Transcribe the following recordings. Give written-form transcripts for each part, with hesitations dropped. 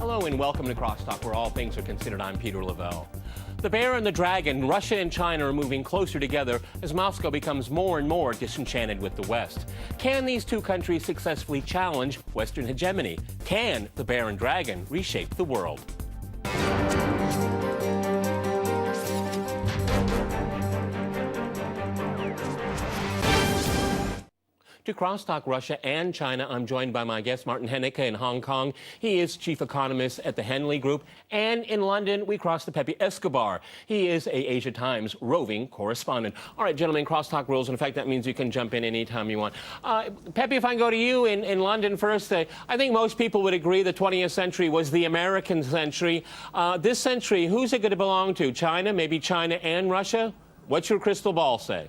Hello and welcome to CrossTalk, where all things are considered. I'm Peter Lavelle. The bear and the dragon, Russia and China are moving closer together as Moscow becomes more and more disenchanted with the West. Can these two countries successfully challenge Western hegemony? Can the bear and dragon reshape the world? To CrossTalk Russia and China, I'm joined by my guest, Martin Hennecke in Hong Kong. He is chief economist at the Henley Group. And in London, we cross to Pepe Escobar. He is a Asia Times roving correspondent. All right, gentlemen, CrossTalk rules. In fact, that means you can jump in anytime you want. Pepe, if I can go to you in London first, I think most people would agree the 20th century was the American century. This century, who's it going to belong to? China, maybe China and Russia? What's your crystal ball say?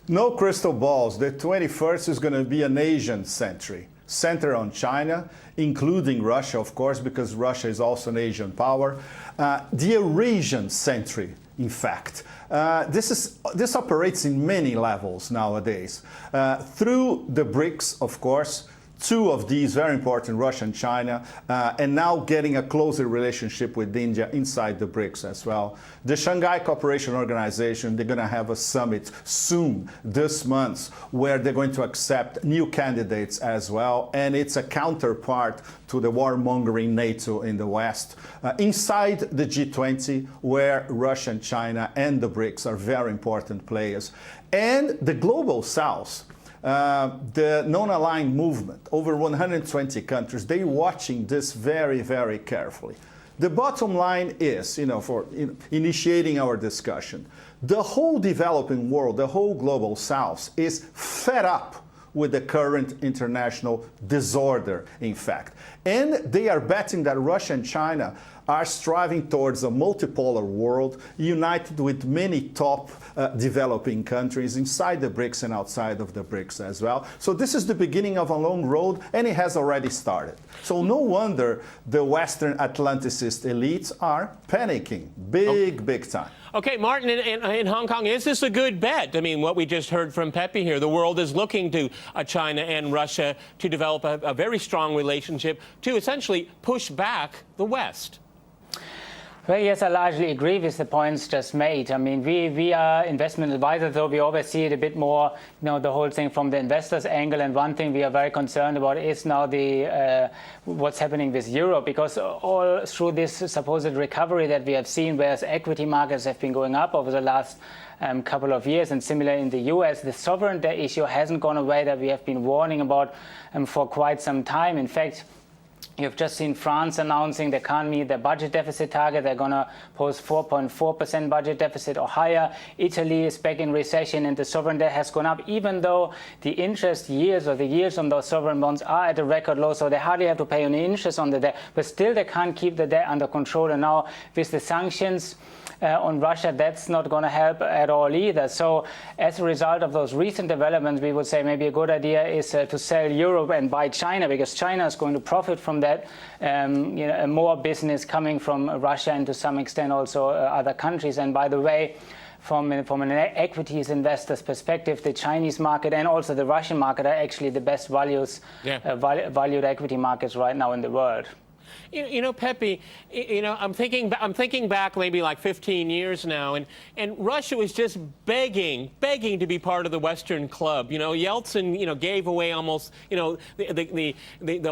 No crystal balls. The 21st is going to be an Asian century, centered on China, including Russia, of course, because Russia is also an Asian power. The Eurasian century, in fact. This operates in many levels nowadays. Through the BRICS, of course, two of these very important, Russia and China, and now getting a closer relationship with India inside the BRICS as well. The Shanghai Cooperation Organization, they're going to have a summit soon this month where they're going to accept new candidates as well, and it's a counterpart to the warmongering NATO in the West. Inside the G20, where Russia and China and the BRICS are very important players, and the Global South. The non-aligned movement, over 120 countries, they're watching this very, very carefully. The bottom line is, for initiating our discussion, the whole developing world, the whole Global South is fed up with the current international disorder, in fact. And they are betting that Russia and China are striving towards a multipolar world, united with many top developing countries inside the BRICS and outside of the BRICS as well. So this is the beginning of a long road, and it has already started. So no wonder the Western Atlanticist elites are panicking big time. Okay, Martin, in Hong Kong, is this a good bet? I mean, what we just heard from Pepe here, the world is looking to China and Russia to develop a very strong relationship to essentially push back the West. Well, yes, I largely agree with the points just made. I mean, we are investment advisors, so we always see it a bit more, the whole thing from the investors' angle. And one thing we are very concerned about is now what's happening with Europe, because all through this supposed recovery that we have seen, whereas equity markets have been going up over the last couple of years, and similar in the US, the sovereign debt issue hasn't gone away that we have been warning about for quite some time. In fact, you've just seen France announcing they can't meet their budget deficit target. They're going to post 4.4% budget deficit or higher. Italy is back in recession and the sovereign debt has gone up, even though the interest yields or the yields on those sovereign bonds are at a record low. So they hardly have to pay any interest on the debt, but still they can't keep the debt under control. And now with the sanctions on Russia, that's not going to help at all either. So as a result of those recent developments, we would say maybe a good idea is to sell Europe and buy China, because China is going to profit from that. More business coming from Russia and to some extent also other countries. And by the way, from an equities investor's perspective, the Chinese market and also the Russian market are actually the best valued equity markets right now in the world. Pepe, I'm thinking back maybe like 15 years now, and Russia was just begging to be part of the Western club. Yeltsin, gave away almost, the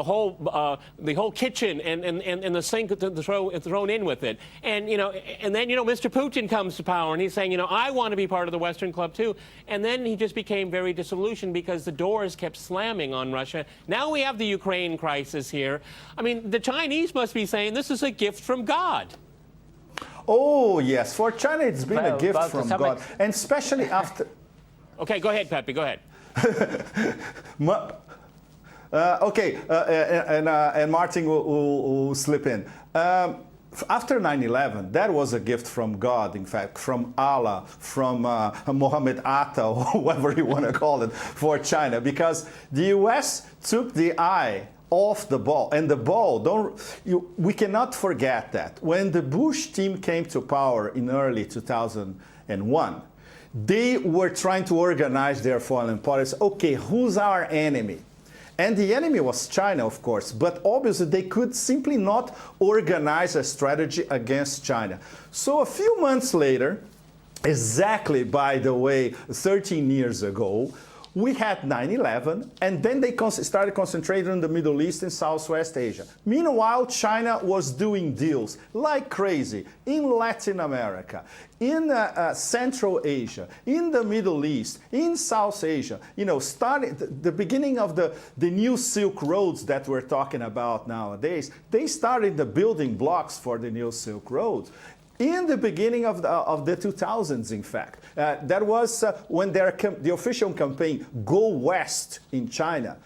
whole kitchen and the sink thrown in with it. And then Mr. Putin comes to power and he's saying, I want to be part of the Western club too. And then he just became very disillusioned because the doors kept slamming on Russia. Now we have the Ukraine crisis here. I mean, the Chinese must be saying this is a gift from God. Oh, yes. For China, it's been a gift from God. And especially after... Okay, go ahead, Pepe. Go ahead. And Martin will slip in. After 9/11, that was a gift from God, in fact, from Allah, from Mohammed Atta, or whoever you want to call it, for China, because the U.S. took the eye off the ball. And the ball, we cannot forget that. When the Bush team came to power in early 2001, they were trying to organize their foreign policy. Okay, who's our enemy? And the enemy was China, of course, but obviously they could simply not organize a strategy against China. So a few months later, exactly, by the way, 13 years ago, we had 9/11, and then they started concentrating on the Middle East and Southwest Asia. Meanwhile, China was doing deals like crazy in Latin America, in Central Asia, in the Middle East, in South Asia. You know, starting the beginning of the new Silk Roads that we're talking about nowadays, they started the building blocks for the new Silk Road. In the beginning of the 2000s, in fact. That was when the official campaign, Go West in China,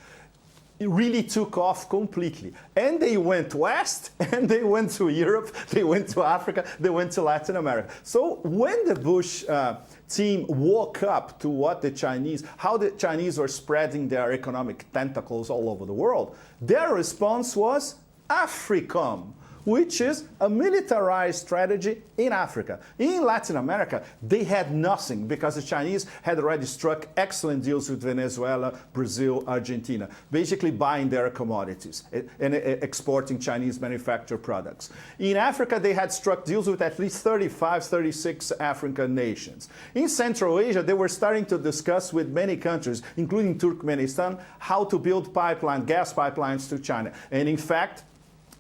it really took off completely. And they went west, and they went to Europe, they went to Africa, they went to Latin America. So when the Bush team woke up to how the Chinese were spreading their economic tentacles all over the world, their response was AFRICOM, which is a militarized strategy in Africa. In Latin America, they had nothing because the Chinese had already struck excellent deals with Venezuela, Brazil, Argentina, basically buying their commodities and exporting Chinese manufactured products. In Africa, they had struck deals with at least 35, 36 African nations. In Central Asia, they were starting to discuss with many countries, including Turkmenistan, how to build gas pipelines to China. And in fact,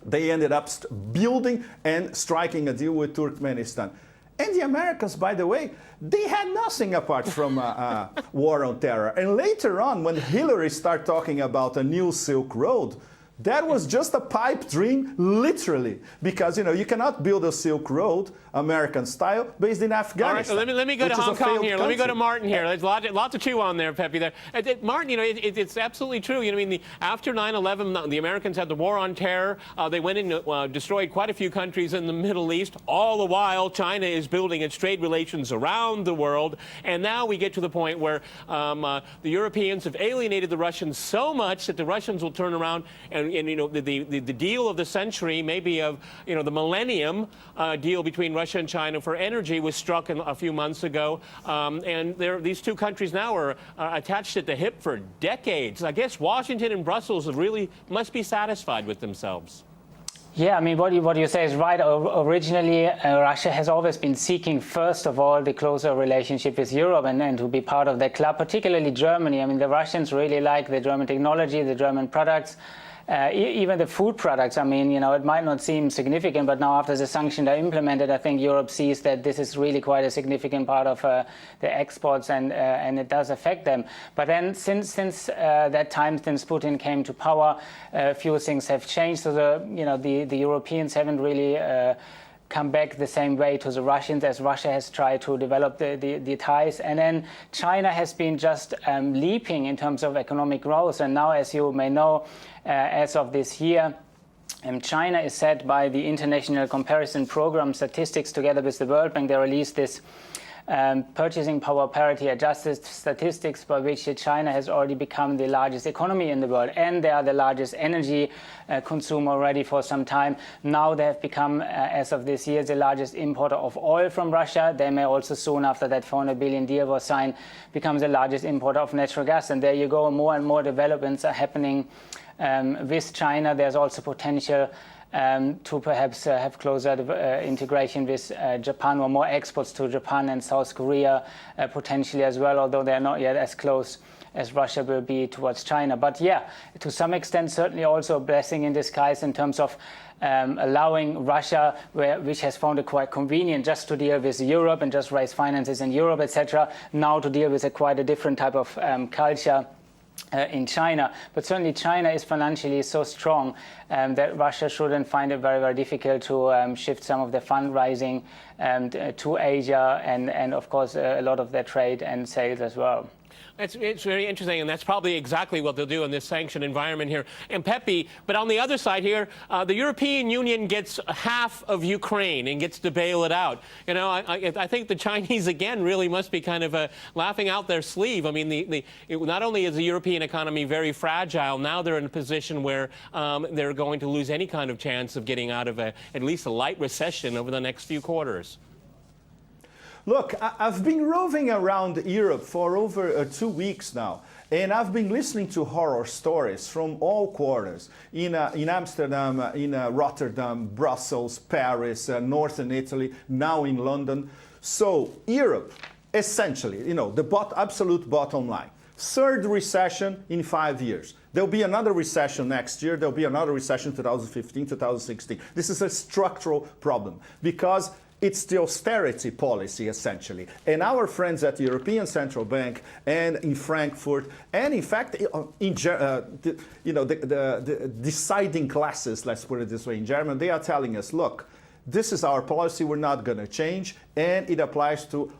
they ended up building and striking a deal with Turkmenistan. And the Americans, by the way, they had nothing apart from war on terror. And later on, when Hillary started talking about a new Silk Road, that was just a pipe dream, literally, because you cannot build a Silk Road, American style, based in Afghanistan. All right, let me go to Hong Kong here. Let me go to Martin here. There's a lot to chew on there, Pepe. There, Martin, it's absolutely true. After 9/11, the Americans had the war on terror. They went and destroyed quite a few countries in the Middle East. All the while, China is building its trade relations around the world, and now we get to the point where the Europeans have alienated the Russians so much that the Russians will turn around and the deal of the century, maybe of the millennium deal between Russia and China for energy was struck a few months ago, and these two countries now are attached at the hip for decades. I guess Washington and Brussels really must be satisfied with themselves. Yeah, I mean, what you say is right. Originally, Russia has always been seeking, first of all, the closer relationship with Europe and to be part of that club, particularly Germany. I mean, the Russians really like the German technology, the German products. Even the food products, I mean, it might not seem significant, but now after the sanctions are implemented, I think Europe sees that this is really quite a significant part of the exports, and it does affect them. But then since that time, since Putin came to power, a few things have changed. So the Europeans haven't really come back the same way to the Russians as Russia has tried to develop the ties. And then China has been just leaping in terms of economic growth. And now, as you may know, as of this year, China is set by the International Comparison Program Statistics together with the World Bank. They released this purchasing power parity adjusted statistics by which China has already become the largest economy in the world, and they are the largest energy consumer already for some time. Now they have become, as of this year, the largest importer of oil from Russia. They may also soon, after that 400 billion deal was signed, become the largest importer of natural gas. And there you go, more and more developments are happening with China. There's also potential to perhaps have closer integration with Japan, or more exports to Japan and South Korea potentially as well, although they're not yet as close as Russia will be towards China. But yeah, to some extent, certainly also a blessing in disguise in terms of allowing Russia, which has found it quite convenient just to deal with Europe and just raise finances in Europe, etc., now to deal with quite a different type of culture in China. But certainly China is financially so strong that Russia shouldn't find it very, very difficult to shift some of their fundraising to Asia and of course a lot of their trade and sales as well. It's very interesting, and that's probably exactly what they'll do in this sanctioned environment here. And Pepe, but on the other side here, the European Union gets half of Ukraine and gets to bail it out. I think the Chinese, again, really must be kind of laughing out their sleeve. I mean, not only is the European economy very fragile, now they're in a position where they're going to lose any kind of chance of getting out of at least a light recession over the next few quarters. Look, I've been roving around Europe for over 2 weeks now, And I've been listening to horror stories from all quarters, in Amsterdam, in Rotterdam, Brussels, Paris, northern Italy, now in London. So Europe, essentially, the absolute bottom line. Third recession in 5 years. There'll be another recession next year. There'll be another recession 2015, 2016. This is a structural problem because it's the austerity policy, essentially. And our friends at the European Central Bank and in Frankfurt, and in fact, the deciding classes, let's put it this way, in Germany, they are telling us, look, this is our policy, we're not going to change, and it applies to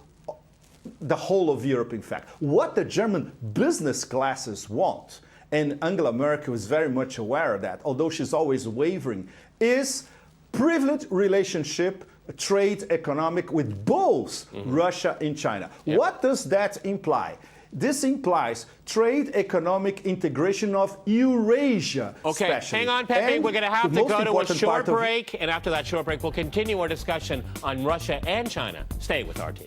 the whole of Europe, in fact. What the German business classes want, and Angela Merkel is very much aware of that, although she's always wavering, is privileged relationship, trade, economic, with both Russia and China. Yep. What does that imply? This implies trade, economic integration of Eurasia. Okay, especially. hang on, Pepe. And we're going to have to go to a short part break, and after that short break, we'll continue our discussion on Russia and China. Stay with RT.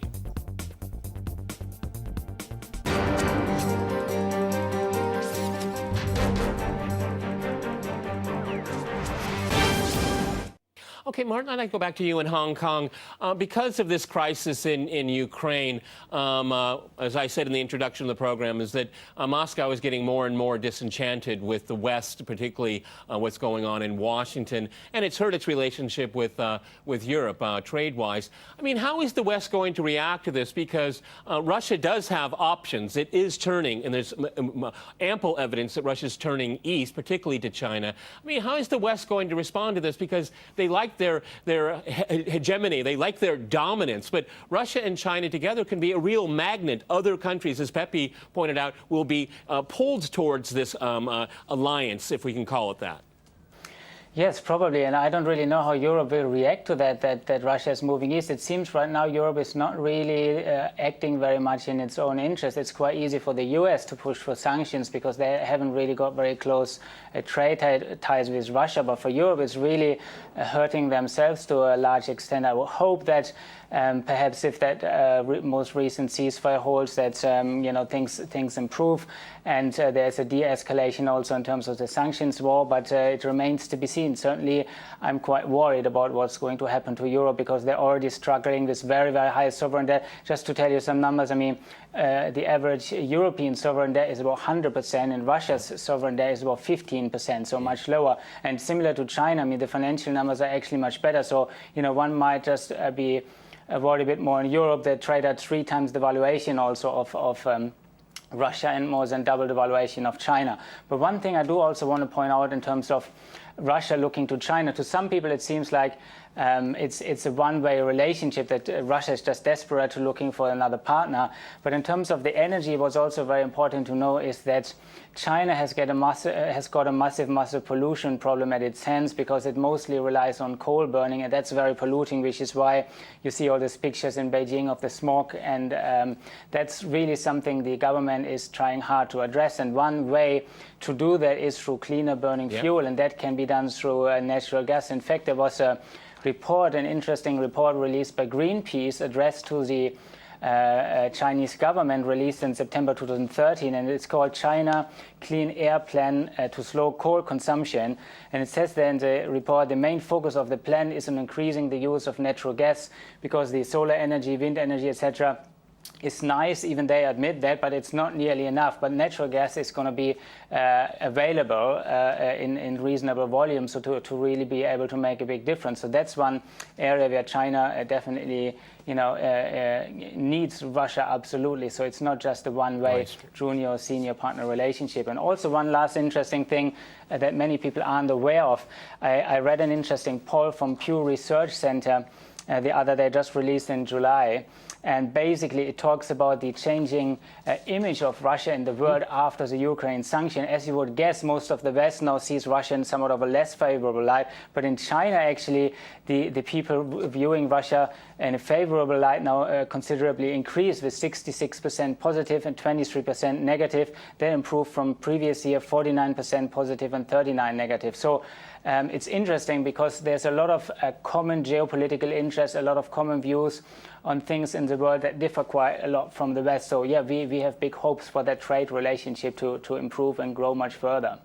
Okay, Martin, I'd like to go back to you in Hong Kong. Because of this crisis in Ukraine, as I said in the introduction of the program, is that Moscow is getting more and more disenchanted with the West, particularly what's going on in Washington, and it's hurt its relationship with Europe, trade-wise. I mean, how is the West going to react to this? Because Russia does have options. It is turning, and there's ample evidence that Russia's turning east, particularly to China. I mean, how is the West going to respond to this? Because they like their hegemony, they like their dominance, but Russia and China together can be a real magnet. Other countries, as Pepe pointed out, will be pulled towards this alliance, if we can call it that. Yes, probably, and I don't really know how Europe will react to that Russia is moving east. It seems right now Europe is not really acting very much in its own interest. It's quite easy for the US to push for sanctions because they haven't really got very close trade ties with Russia, but for Europe it's really hurting themselves to a large extent. I would hope that perhaps if that most recent ceasefire holds, that things improve, and there's a de-escalation also in terms of the sanctions war. But it remains to be seen. Certainly, I'm quite worried about what's going to happen to Europe because they're already struggling with very, very high sovereign debt. Just to tell you some numbers, I mean, the average European sovereign debt is about 100%, and Russia's sovereign debt is about 15%, so much lower. And similar to China, I mean, the financial numbers are actually much better. So, one might just be worried a bit more in Europe. They trade at 3 times the valuation also of Russia and more than double the valuation of China. But one thing I do also want to point out in terms of Russia looking to China, to some people it seems like it's a one-way relationship, that Russia is just desperate to looking for another partner. But in terms of the energy, what's also very important to know is that China has got a massive pollution problem at its hands because it mostly relies on coal burning, and that's very polluting, which is why you see all these pictures in Beijing of the smog. And that's really something the government is trying hard to address. And one way to do that is through cleaner burning fuel, and that can be done through natural gas. In fact, there was an interesting report released by Greenpeace addressed to the Chinese government, released in September 2013, and it's called China Clean Air Plan to Slow Coal Consumption. And it says there in the report, the main focus of the plan is on increasing the use of natural gas because the solar energy, wind energy, etc. is nice, even they admit that, but it's not nearly enough. But natural gas is going to be available in reasonable volume, so to really be able to make a big difference. So that's one area where China definitely needs Russia absolutely. So it's not just a one-way junior or senior partner relationship. And also one last interesting thing that many people aren't aware of. I read an interesting poll from Pew Research Center the other day, just released in July. And basically, it talks about the changing image of Russia in the world after the Ukraine sanction. As you would guess, most of the West now sees Russia in somewhat of a less favorable light. But in China, actually, the people viewing Russia in a favorable light now considerably increased, with 66% positive and 23% negative. They improved from previous year, 49% positive and 39% negative. So it's interesting because there's a lot of common geopolitical interests interests, a lot of common views on things in the world that differ quite a lot from the West. So yeah, we have big hopes for that trade relationship to improve and grow much further.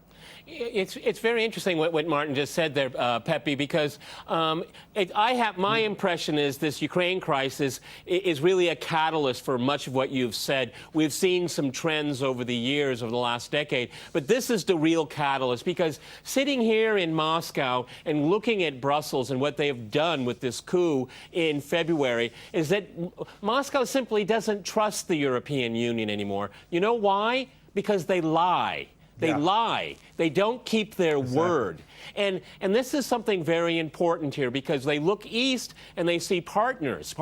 It's very interesting what Martin just said there, Pepe, because my impression is this Ukraine crisis is really a catalyst for much of what you've said. We've seen some trends over the years, over the last decade, but this is the real catalyst, because sitting here in Moscow and looking at Brussels and what they have done with this coup in February is that Moscow simply doesn't trust the European Union anymore. You know why? Because they lie. They lie. They don't keep their word. And this is something very important here, because they look east and they see partners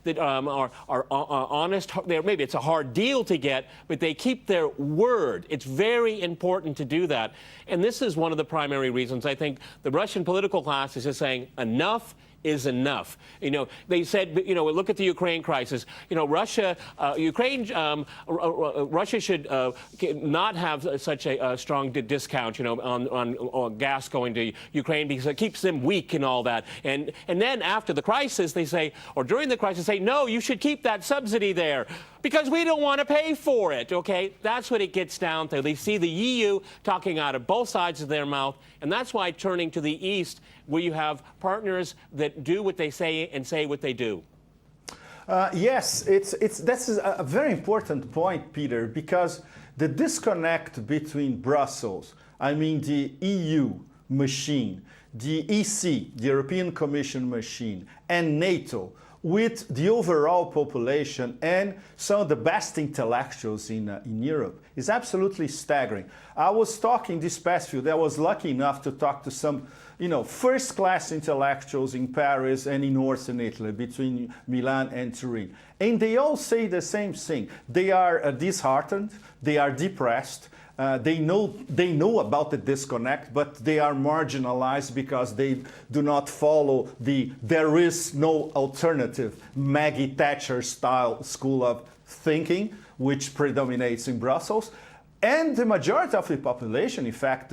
that are honest. Maybe it's a hard deal to get, but they keep their word. It's very important to do that. And this is one of the primary reasons I think the Russian political class is just saying enough is enough. You know, they said, you know, look at the Ukraine crisis. You know, Russia should not have such a strong discount, you know, on gas going to Ukraine, because it keeps them weak and all that. And then after the crisis, they say, or during the crisis, say, no, you should keep that subsidy there, because we don't want to pay for it, okay? That's what it gets down to. They see the EU talking out of both sides of their mouth, and that's why turning to the East, where you have partners that do what they say and say what they do. Yes, that's a very important point, Peter, because the disconnect between Brussels, I mean the EU machine, the EC, the European Commission machine, and NATO, with the overall population and some of the best intellectuals in Europe, is absolutely staggering. I was talking this past few days, I was lucky enough to talk to some, you know, first-class intellectuals in Paris and in northern Italy, between Milan and Turin. And they all say the same thing. They are disheartened, they are depressed, they know about the disconnect, but they are marginalized because they do not follow the "there is no alternative" Maggie Thatcher style school of thinking, which predominates in Brussels. And the majority of the population, in fact,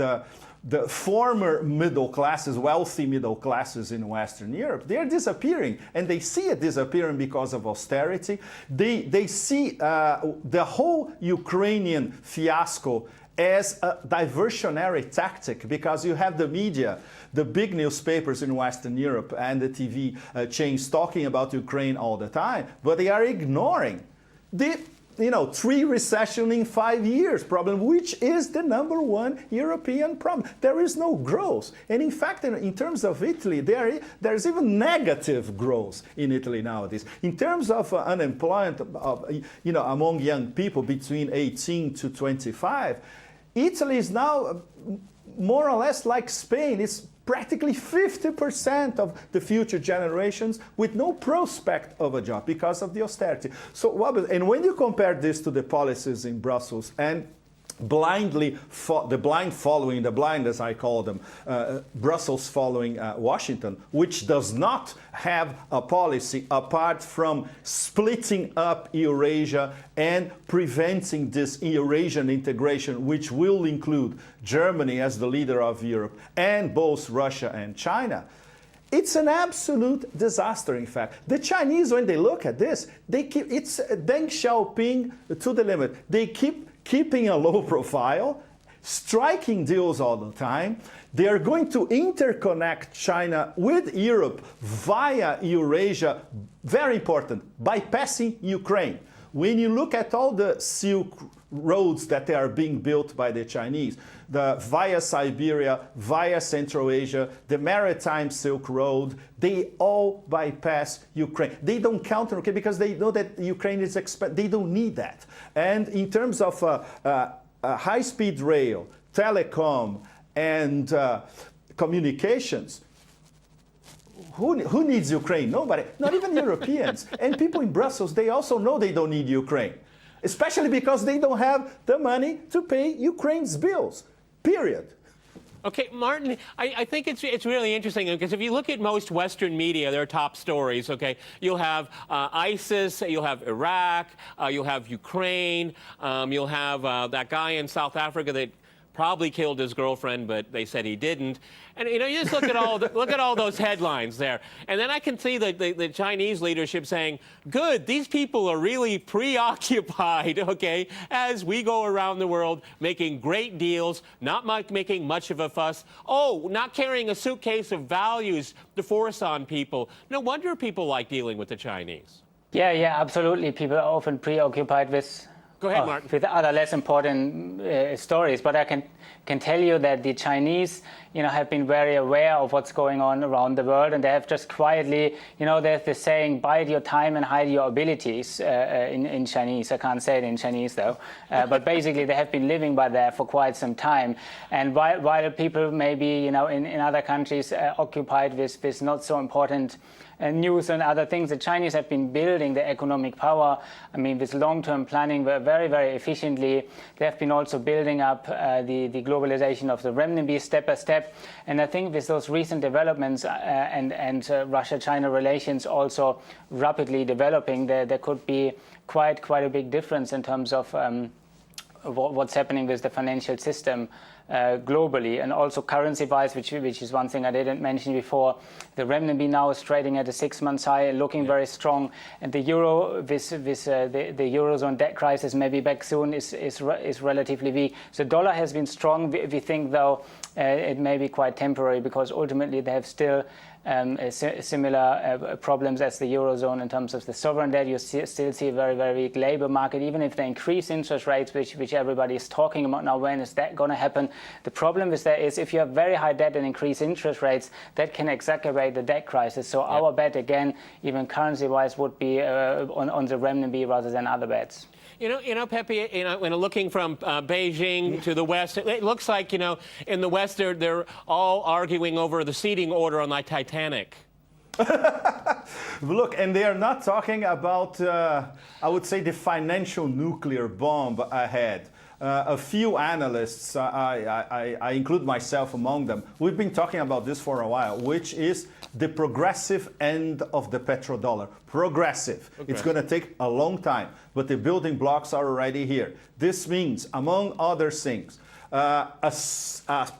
the former middle classes, wealthy middle classes in Western Europe, they're disappearing, and they see it disappearing because of austerity. They see the whole Ukrainian fiasco as a diversionary tactic, because you have the media, the big newspapers in Western Europe and the TV chains talking about Ukraine all the time, but they are ignoring the 3 recession in 5 years problem, which is the #1 European problem. There is no growth. And in fact, in terms of Italy, there's even negative growth in Italy nowadays. In terms of unemployment among young people between 18 to 25, Italy is now more or less like Spain. It's practically 50% of the future generations with no prospect of a job because of the austerity. And when you compare this to the policies in Brussels and the blind, as I call them, Brussels following Washington, which does not have a policy apart from splitting up Eurasia and preventing this Eurasian integration, which will include Germany as the leader of Europe and both Russia and China. It's an absolute disaster, in fact. The Chinese, when they look at this, it's Deng Xiaoping to the limit. They keeping a low profile, striking deals all the time. They are going to interconnect China with Europe via Eurasia, very important, bypassing Ukraine. When you look at all the Silk roads that are being built by the Chinese, via Siberia, via Central Asia, the Maritime Silk Road, they all bypass Ukraine. They don't counter, okay, because they know that Ukraine is they don't need that. And in terms of high-speed rail, telecom, and communications, who needs Ukraine? Nobody, not even Europeans. And people in Brussels, they also know they don't need Ukraine, especially because they don't have the money to pay Ukraine's bills, period. Okay, Martin, I think it's really interesting, because if you look at most Western media, their top stories, okay, you'll have ISIS, you'll have Iraq, you'll have Ukraine, you'll have that guy in South Africa that probably killed his girlfriend, but they said he didn't. And you just look at all those headlines there, and then I can see the Chinese leadership saying, "Good, these people are really preoccupied, okay, as we go around the world making great deals, not making much of a fuss. Oh, not carrying a suitcase of values to force on people. No wonder people like dealing with the Chinese." Yeah, absolutely. People are often preoccupied with Go ahead, Martin. with other less important stories, but I can tell you that the Chinese, have been very aware of what's going on around the world, and they have just quietly, there's the saying, "Bide your time and hide your abilities," in Chinese. I can't say it in Chinese though, but basically they have been living by that for quite some time. And while people maybe, in other countries occupied with not so important news and other things, the Chinese have been building their economic power. I mean, with long-term planning very, very efficiently. They have been also building up the globalization of the renminbi step by step. And I think with those recent developments and Russia-China relations also rapidly developing, there could be quite a big difference in terms of what's happening with the financial system globally, and also currency-wise, which is one thing I didn't mention before. The renminbi now is trading at a 6-month high, looking very strong, and the euro, the eurozone debt crisis maybe back soon, is relatively weak. So the dollar has been strong. We think though it may be quite temporary, because ultimately they have still similar problems as the eurozone in terms of the sovereign debt. You still see a very, very weak labor market, even if they increase interest rates, which everybody is talking about now. When is that going to happen? The problem with that is if you have very high debt and increase interest rates, that can exacerbate the debt crisis. So our bet, again, even currency-wise, would be on the renminbi rather than other bets. Pepe, when looking from Beijing to the West, it looks like, in the West, they're all arguing over the seating order on the Titanic. Look, and they are not talking about, I would say, the financial nuclear bomb ahead. A few analysts, I include myself among them, we've been talking about this for a while, which is the progressive end of the petrodollar. Progressive. Okay. It's going to take a long time, but the building blocks are already here. This means, among other things, a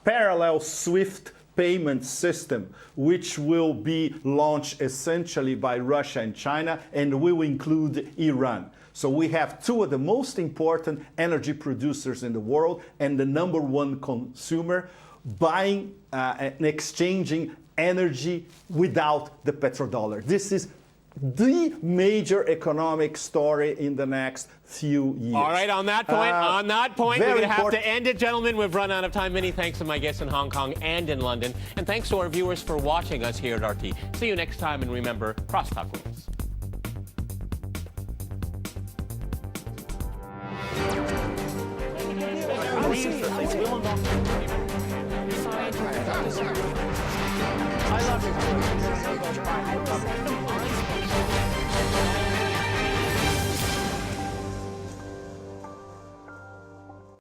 parallel SWIFT payment system, which will be launched essentially by Russia and China, and will include Iran. So we have two of the most important energy producers in the world and the #1 consumer buying and exchanging energy without the petrodollar. This is the major economic story in the next few years. All right, on that point, we're going to have to end it, gentlemen. We've run out of time. Many thanks to my guests in Hong Kong and in London. And thanks to our viewers for watching us here at RT. See you next time, and remember, CrossTalk wins. I love it.